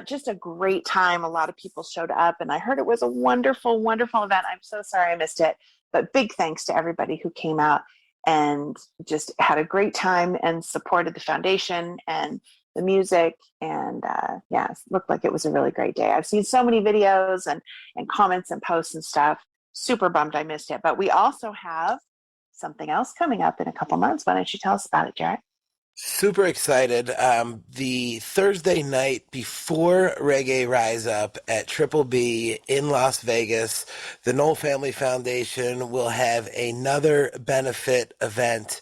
Just a great time. A lot of people showed up, and I heard it was a wonderful, wonderful event. I'm so sorry I missed it, but big thanks to everybody who came out and just had a great time and supported the foundation and the music. And yeah, it looked like it was a really great day. I've seen so many videos and comments and posts and stuff. Super bummed I missed it, but we also have something else coming up in a couple months. Why don't you tell us about it, Jarett? Super excited. The Thursday night before Reggae Rise Up at Triple B in Las Vegas, the Nowell Family Foundation will have another benefit event.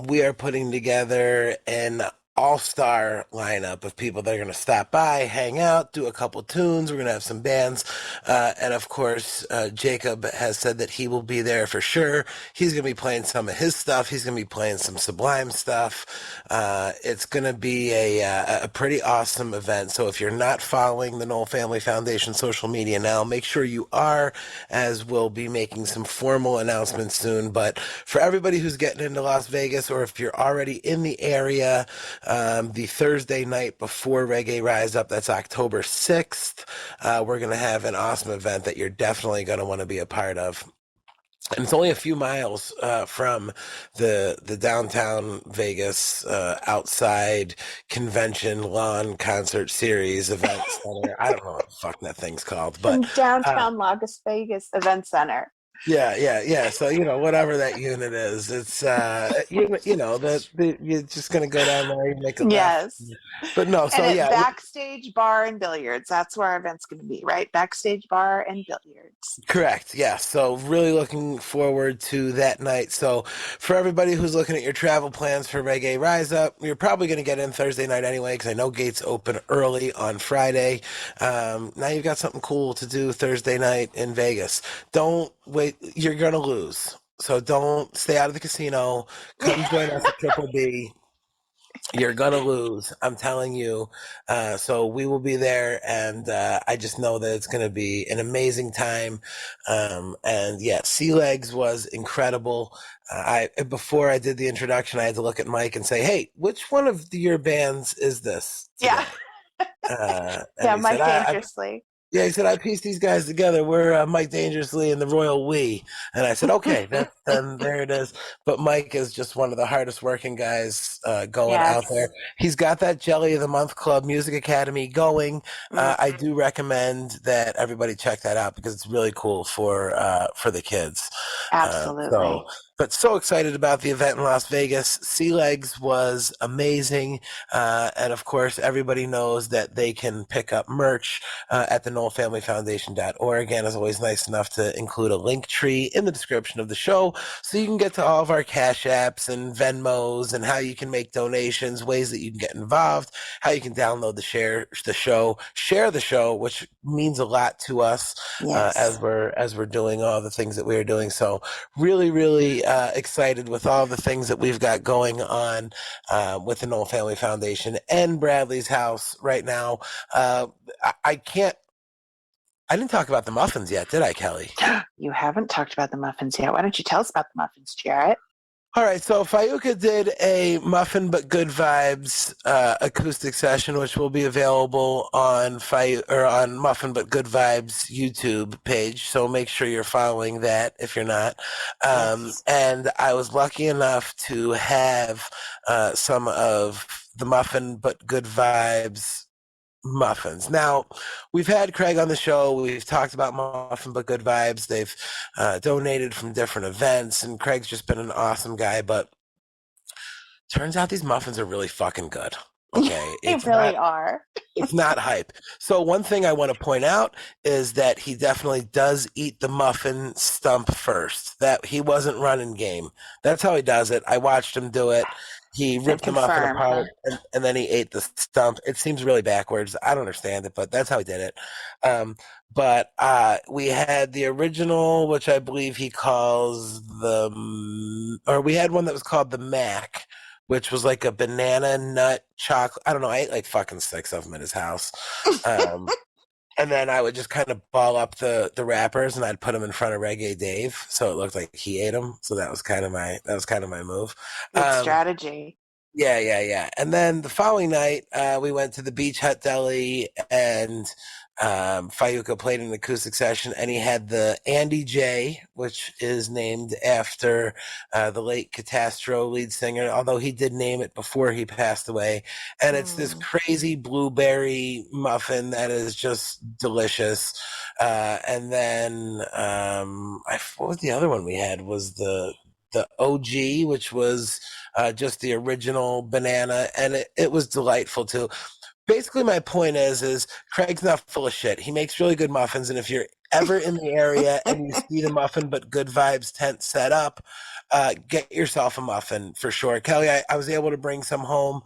We are putting together an all-star lineup of people that are going to stop by, hang out, do a couple tunes. We're going to have some bands. And of course, Jakob has said that he will be there for sure. He's going to be playing some of his stuff. He's going to be playing some Sublime stuff. It's going to be a pretty awesome event. So if you're not following the Nowell Family Foundation social media now, make sure you are, as we'll be making some formal announcements soon. But for everybody who's getting into Las Vegas, or if you're already in the area, the Thursday night before Reggae Rise Up, that's October 6th, we're going to have an awesome event that you're definitely going to want to be a part of. And it's only a few miles from the downtown Vegas outside convention lawn concert series event center. I don't know what the fuck that thing's called, but Downtown Las Vegas Event Center. yeah. So whatever that unit is, it's you're just gonna go down there and make a left. Yes. But no, so And yeah, at Backstage Bar and Billiards. That's where our event's going to be, right? Backstage Bar and Billiards. correct. Yeah. So really looking forward to that night. So for everybody who's looking at your travel plans for Reggae Rise Up, you're probably going to get in Thursday night anyway, because I know gates open early on Friday. Now you've got something cool to do Thursday night in Vegas. Don't wait. You're going to lose. So don't stay out of the casino. Come join us at Triple B. You're gonna lose, I'm telling you. So we will be there, and I just know that it's gonna be an amazing time. And yeah, Sea Legs was incredible. I Before I did the introduction, I had to look at Mike and say, "Hey, which one of your bands is this today?" Yeah. And Yeah, he Mike said, Dangerously. yeah, he said, I pieced these guys together. We're Mike Dangerously and the Royal We. And I said, okay, then there it is. But Mike is just one of the hardest working guys going out Yes. there. He's got that Jelly of the Month Club Music Academy going. I do recommend that everybody check that out, because it's really cool for the kids. Absolutely. So but so excited about the event in Las Vegas. Sea Legs was amazing. And of course, everybody knows that they can pick up merch at the NowellFamilyFoundation.org. And is always nice enough to include a link tree in the description of the show so you can get to all of our Cash Apps and Venmos and how you can make donations, ways that you can get involved, how you can download share the show, which means a lot to us as we're doing all the things that we're doing. So really, really excited with all the things that we've got going on with the Nowell Family Foundation and Bradley's house right now. I didn't talk about the muffins yet, did I, Kelly? You haven't talked about the muffins yet. Why don't you tell us about the muffins, Jarett? All right, so Fayuca did a Muffin But Good Vibes acoustic session, which will be available on Muffin But Good Vibes YouTube page. So make sure you're following that if you're not. Yes. And I was lucky enough to have some of the Muffin But Good Vibes muffins. Now, we've had Craig on the show. We've talked about Muffin But Good Vibes. They've donated from different events, and Craig's just been an awesome guy. But turns out these muffins are really fucking good. Okay, They really are. It's not hype. So one thing I want to point out is that he definitely does eat the muffin stump first. That he wasn't running game. That's how he does it. I watched him do it. He ripped the muffin apart and then he ate the stump. It seems really backwards. I don't understand it, but that's how he did it. But we had the original, which I believe he calls we had one that was called the Mac, which was like a banana nut chocolate. I don't know. I ate like fucking 6 of them at his house. And then I would just kind of ball up the wrappers and I'd put them in front of Reggae Dave, so it looked like he ate them. So that was kind of my move. Good strategy. Yeah. And then the following night, we went to the Beach Hut Deli, and Fayuca played an acoustic session, and he had the Andy J, which is named after the late Catastro lead singer, although he did name it before he passed away. And it's this crazy blueberry muffin that is just delicious. And then what was the other one we had? Was the OG, which was just the original banana, and it was delightful too. Basically, my point is Craig's not full of shit. He makes really good muffins, and if you're ever in the area and you see the Muffin But Good Vibes tent set up, get yourself a muffin for sure. Kelly, I was able to bring some home.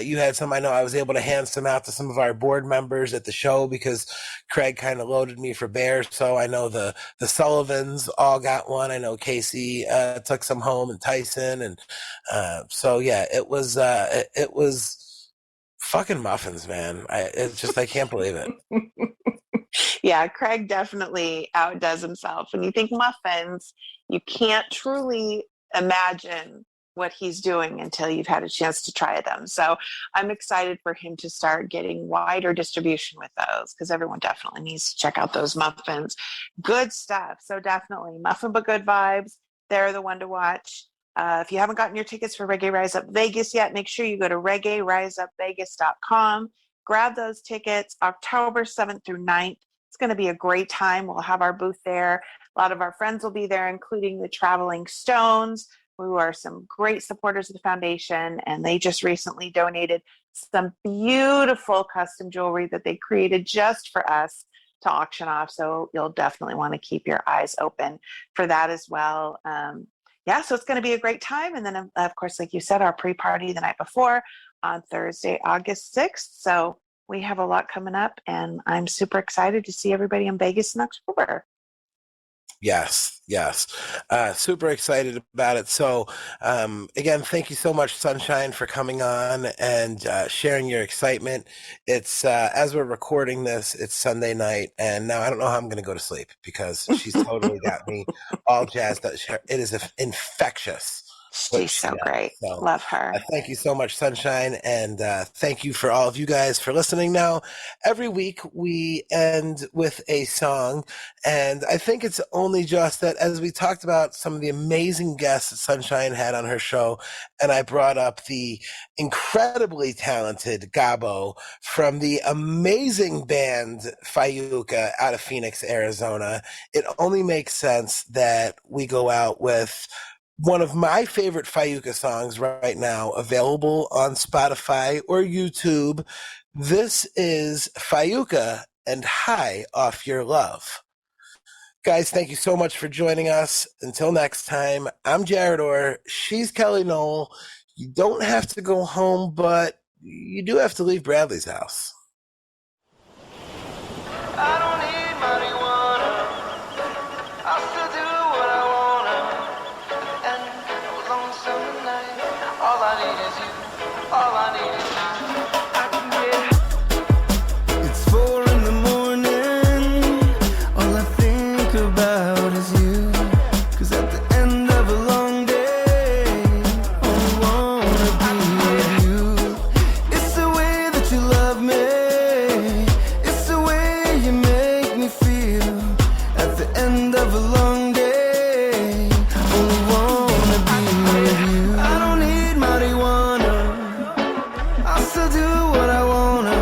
You had some. I know I was able to hand some out to some of our board members at the show because Craig kind of loaded me for bear. So I know the Sullivans all got one. I know Casey took some home, and Tyson, and so yeah, it was fucking muffins, man. I can't believe it. Yeah, Craig definitely outdoes himself. When you think muffins, you can't truly imagine what he's doing until you've had a chance to try them. So I'm excited for him to start getting wider distribution with those, because everyone definitely needs to check out those muffins. Good stuff. So definitely Muffin But Good Vibes. They're the one to watch. If you haven't gotten your tickets for Reggae Rise Up Vegas yet, make sure you go to reggaeriseupvegas.com. Grab those tickets October 7th through 9th. It's going to be a great time. We'll have our booth there. A lot of our friends will be there, including the Traveling Stones, who are some great supporters of the foundation. And they just recently donated some beautiful custom jewelry that they created just for us to auction off. So you'll definitely want to keep your eyes open for that as well. So it's going to be a great time. And then, of course, like you said, our pre-party the night before on Thursday, August 6th. So we have a lot coming up, and I'm super excited to see everybody in Vegas in October. Yes. Super excited about it. So, again, thank you so much, Sunshine, for coming on and sharing your excitement. It's as we're recording this, it's Sunday night, and now I don't know how I'm going to go to sleep because she's totally got me all jazzed up. It is infectious. She's so great. So, love her. Thank you so much, Sunshine. And thank you for all of you guys for listening. Now, every week we end with a song. And I think it's only just that as we talked about some of the amazing guests that Sunshine had on her show, and I brought up the incredibly talented Gabo from the amazing band Fayuca out of Phoenix, Arizona, it only makes sense that we go out with one of my favorite Fayuca songs right now, available on Spotify or YouTube. This is Fayuca and High Off Your Love. Guys, thank you so much for joining us. Until next time, I'm Jarett Orr. She's Kellie Nowell. You don't have to go home, but you do have to leave Bradley's house. I don't need marijuana. I'll still do what I wanna. And it was on summer night. All I need is you. All I need is you. I can get. It's 4 in the morning. All I think about is you. 'Cause at the end of a long day, all I wanna be with you. It's the way that you love me. It's the way you make me feel. At the end of a long day, all I wanna be with you. I don't need marijuana. I'll still do what I wanna.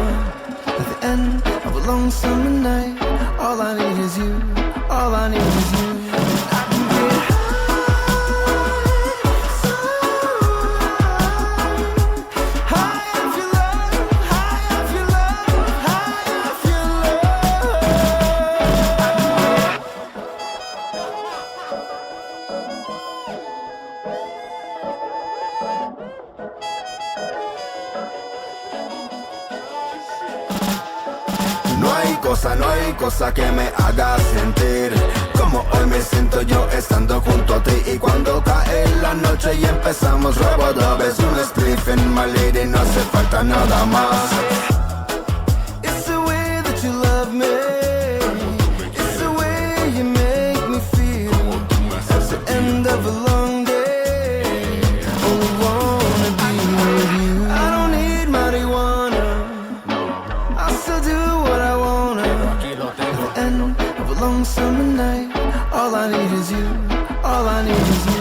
At the end of a long summer night, all I need is you. All I need is you. I can get high off your love, high off your love, high off your no hay cosa que me haga sentir como hoy me siento yo estando junto a ti. Y cuando cae la noche y empezamos Robodub, es un spliff en my lady, no hace falta nada más. It's the way that you love me. It's the way you make me feel. At the end of a long day, all I wanna be with you. I don't need marijuana. I still do what I wanna. At the end of a long summer night, all I need is you. All I need is you.